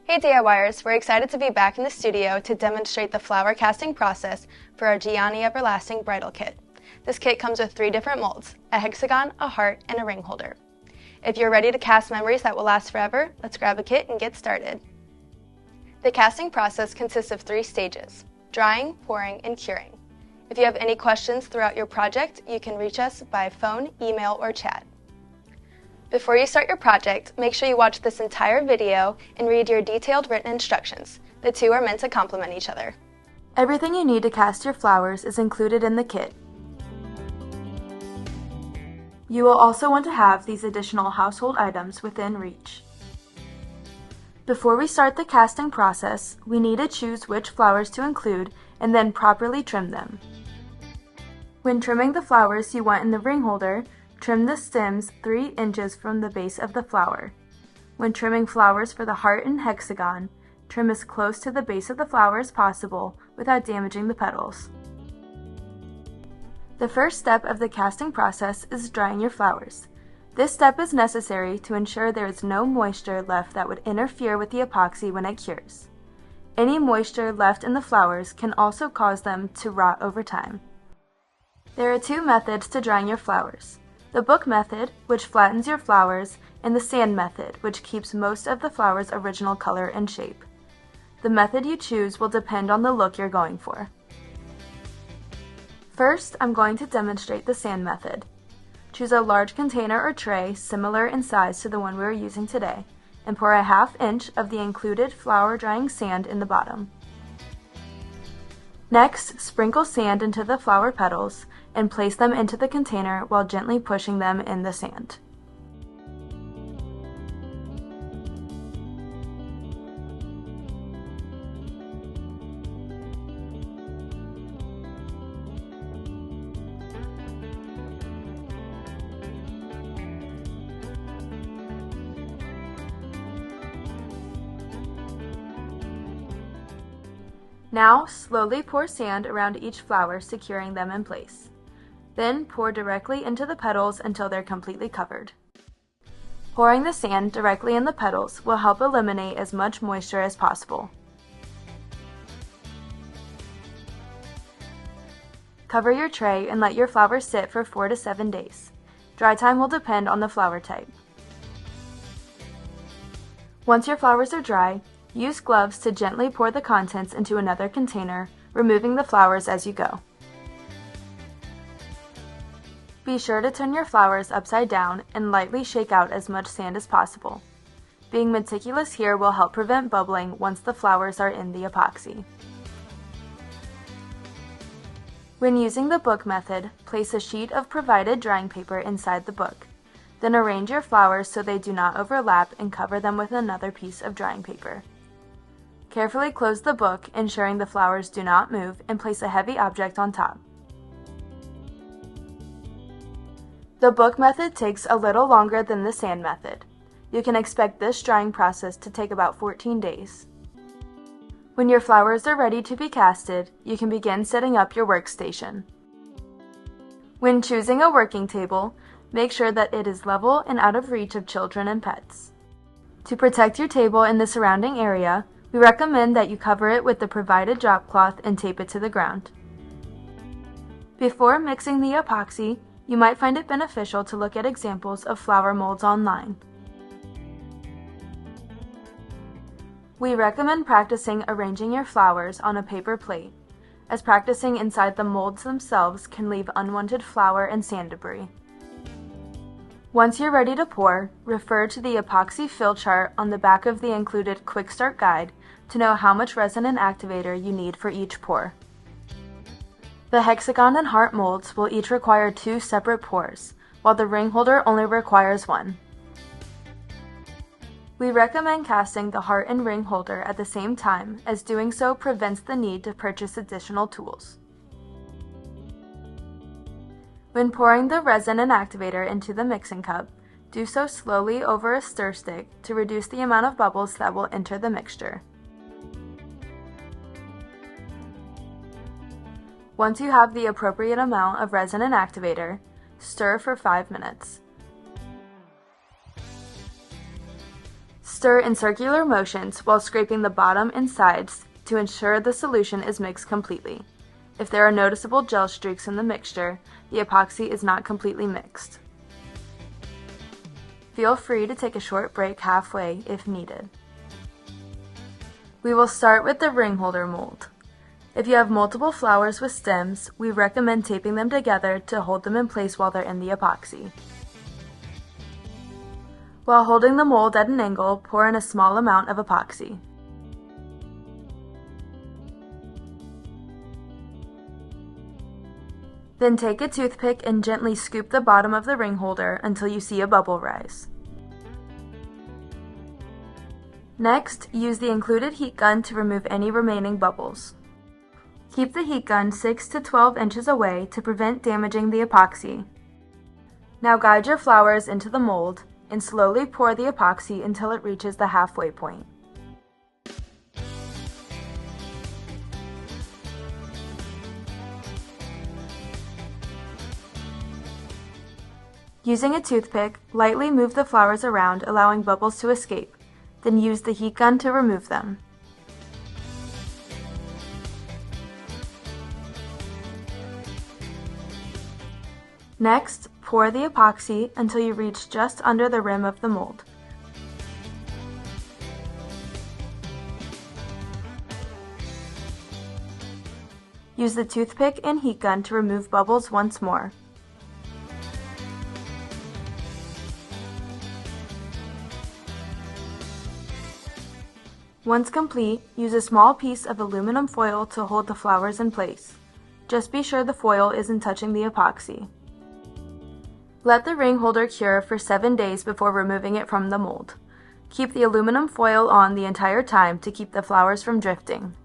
Hey DIYers, we're excited to be back in the studio to demonstrate the flower casting process for our Giani Everlasting Bridal Kit. This kit comes with 3 different molds, a hexagon, a heart, and a ring holder. If you're ready to cast memories that will last forever, let's grab a kit and get started. The casting process consists of 3 stages: drying, pouring, and curing. If you have any questions throughout your project, you can reach us by phone, email, or chat. Before you start your project, make sure you watch this entire video and read your detailed written instructions. The 2 are meant to complement each other. Everything you need to cast your flowers is included in the kit. You will also want to have these additional household items within reach. Before we start the casting process, we need to choose which flowers to include and then properly trim them. When trimming the flowers you want in the ring holder, trim the stems 3 inches from the base of the flower. When trimming flowers for the heart and hexagon, trim as close to the base of the flower as possible without damaging the petals. The first step of the casting process is drying your flowers. This step is necessary to ensure there is no moisture left that would interfere with the epoxy when it cures. Any moisture left in the flowers can also cause them to rot over time. There are 2 methods to drying your flowers: the book method, which flattens your flowers, and the sand method, which keeps most of the flower's original color and shape. The method you choose will depend on the look you're going for. First, I'm going to demonstrate the sand method. Choose a large container or tray similar in size to the one we are using today, and pour a 1/2 inch of the included flower drying sand in the bottom. Next, sprinkle sand into the flower petals and place them into the container while gently pushing them in the sand. Now, slowly pour sand around each flower, securing them in place. Then pour directly into the petals until they're completely covered. Pouring the sand directly in the petals will help eliminate as much moisture as possible. Cover your tray and let your flowers sit for 4 to 7 days. Dry time will depend on the flower type. Once your flowers are dry, use gloves to gently pour the contents into another container, removing the flowers as you go. Be sure to turn your flowers upside down and lightly shake out as much sand as possible. Being meticulous here will help prevent bubbling once the flowers are in the epoxy. When using the book method, place a sheet of provided drying paper inside the book. Then arrange your flowers so they do not overlap and cover them with another piece of drying paper. Carefully close the book, ensuring the flowers do not move, and place a heavy object on top. The book method takes a little longer than the sand method. You can expect this drying process to take about 14 days. When your flowers are ready to be casted, you can begin setting up your workstation. When choosing a working table, make sure that it is level and out of reach of children and pets. To protect your table and the surrounding area, we recommend that you cover it with the provided drop cloth and tape it to the ground. Before mixing the epoxy, you might find it beneficial to look at examples of flower molds online. We recommend practicing arranging your flowers on a paper plate, as practicing inside the molds themselves can leave unwanted flower and sand debris. Once you're ready to pour, refer to the epoxy fill chart on the back of the included Quick Start Guide to know how much resin and activator you need for each pour. The hexagon and heart molds will each require 2 separate pours, while the ring holder only requires 1. We recommend casting the heart and ring holder at the same time, as doing so prevents the need to purchase additional tools. When pouring the resin and activator into the mixing cup, do so slowly over a stir stick to reduce the amount of bubbles that will enter the mixture. Once you have the appropriate amount of resin and activator, stir for 5 minutes. Stir in circular motions while scraping the bottom and sides to ensure the solution is mixed completely. If there are noticeable gel streaks in the mixture, the epoxy is not completely mixed. Feel free to take a short break halfway if needed. We will start with the ring holder mold. If you have multiple flowers with stems, we recommend taping them together to hold them in place while they're in the epoxy. While holding the mold at an angle, pour in a small amount of epoxy. Then take a toothpick and gently scoop the bottom of the ring holder until you see a bubble rise. Next, use the included heat gun to remove any remaining bubbles. Keep the heat gun 6 to 12 inches away to prevent damaging the epoxy. Now guide your flowers into the mold and slowly pour the epoxy until it reaches the halfway point. Using a toothpick, lightly move the flowers around, allowing bubbles to escape. Then use the heat gun to remove them. Next, pour the epoxy until you reach just under the rim of the mold. Use the toothpick and heat gun to remove bubbles once more. Once complete, use a small piece of aluminum foil to hold the flowers in place. Just be sure the foil isn't touching the epoxy. Let the ring holder cure for 7 days before removing it from the mold. Keep the aluminum foil on the entire time to keep the flowers from drifting.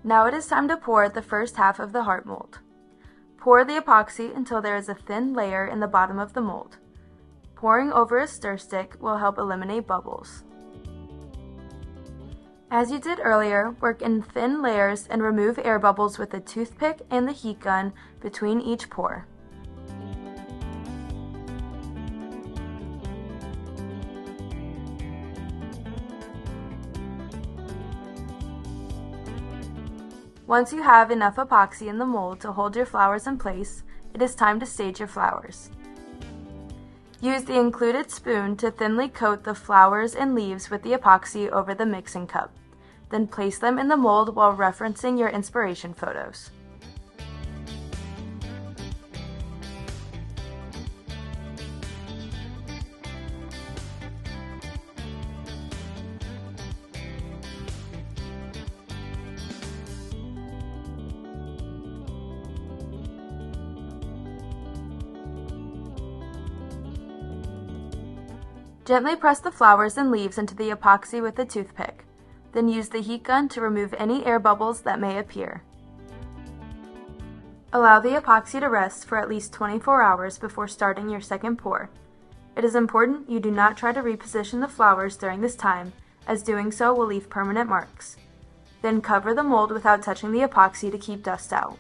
Now it is time to pour the first half of the heart mold. Pour the epoxy until there is a thin layer in the bottom of the mold. Pouring over a stir stick will help eliminate bubbles. As you did earlier, work in thin layers and remove air bubbles with the toothpick and the heat gun between each pour. Once you have enough epoxy in the mold to hold your flowers in place, it is time to stage your flowers. Use the included spoon to thinly coat the flowers and leaves with the epoxy over the mixing cup. Then place them in the mold while referencing your inspiration photos. Gently press the flowers and leaves into the epoxy with a toothpick. Then use the heat gun to remove any air bubbles that may appear. Allow the epoxy to rest for at least 24 hours before starting your second pour. It is important you do not try to reposition the flowers during this time, as doing so will leave permanent marks. Then cover the mold without touching the epoxy to keep dust out.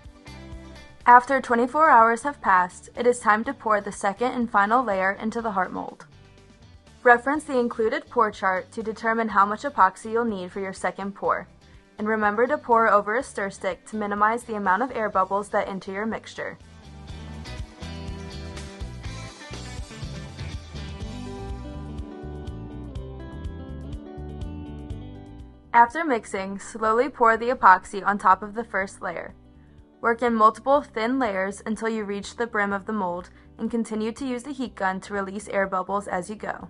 After 24 hours have passed, it is time to pour the second and final layer into the heart mold. Reference the included pour chart to determine how much epoxy you'll need for your second pour, and remember to pour over a stir stick to minimize the amount of air bubbles that enter your mixture. After mixing, slowly pour the epoxy on top of the first layer. Work in multiple thin layers until you reach the brim of the mold, and continue to use the heat gun to release air bubbles as you go.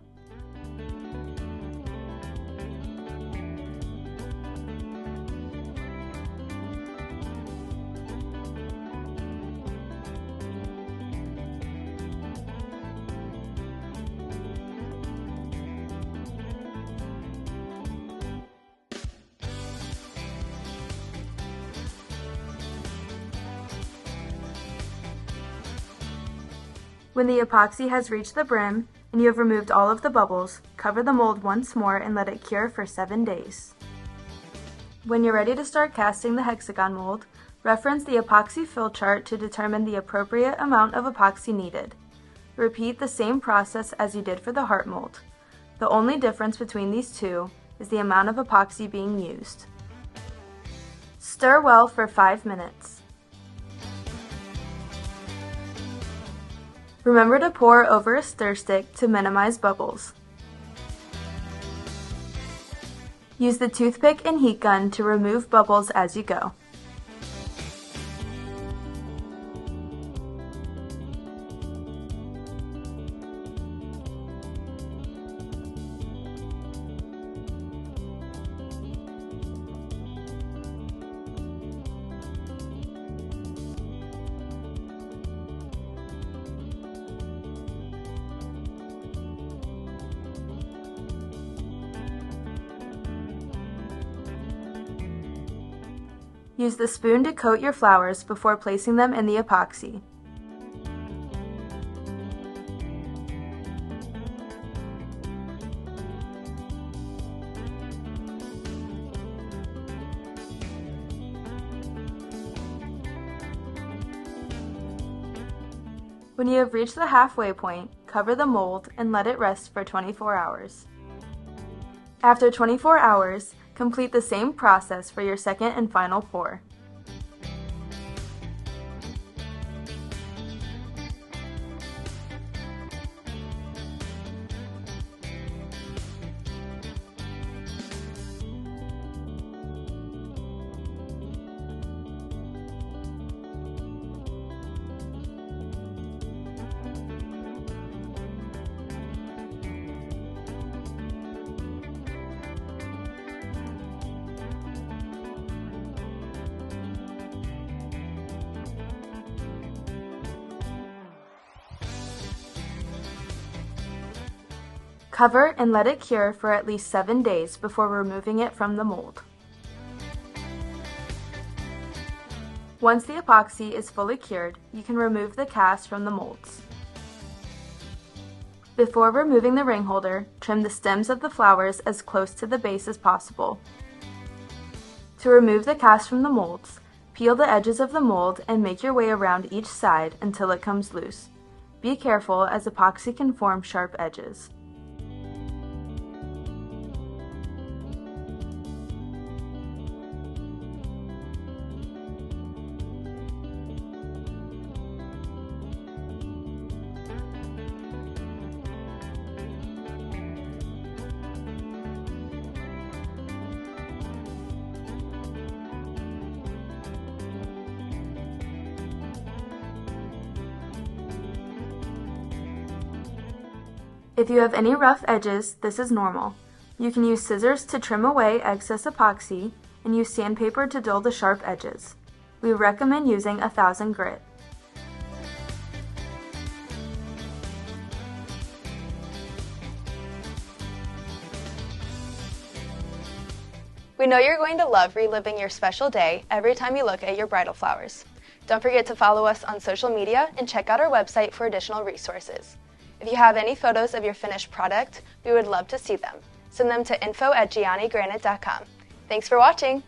When the epoxy has reached the brim and you have removed all of the bubbles, cover the mold once more and let it cure for 7 days. When you're ready to start casting the hexagon mold, reference the epoxy fill chart to determine the appropriate amount of epoxy needed. Repeat the same process as you did for the heart mold. The only difference between these two is the amount of epoxy being used. Stir well for 5 minutes. Remember to pour over a stir stick to minimize bubbles. Use the toothpick and heat gun to remove bubbles as you go. Use the spoon to coat your flowers before placing them in the epoxy. When you have reached the halfway point, cover the mold and let it rest for 24 hours. After 24 hours, complete the same process for your second and final pour. Cover and let it cure for at least 7 days before removing it from the mold. Once the epoxy is fully cured, you can remove the cast from the molds. Before removing the ring holder, trim the stems of the flowers as close to the base as possible. To remove the cast from the molds, peel the edges of the mold and make your way around each side until it comes loose. Be careful as epoxy can form sharp edges. If you have any rough edges, this is normal. You can use scissors to trim away excess epoxy and use sandpaper to dull the sharp edges. We recommend using 1000 grit. We know you're going to love reliving your special day every time you look at your bridal flowers. Don't forget to follow us on social media and check out our website for additional resources. If you have any photos of your finished product, we would love to see them. Send them to info@gianigranite.com. Thanks for watching!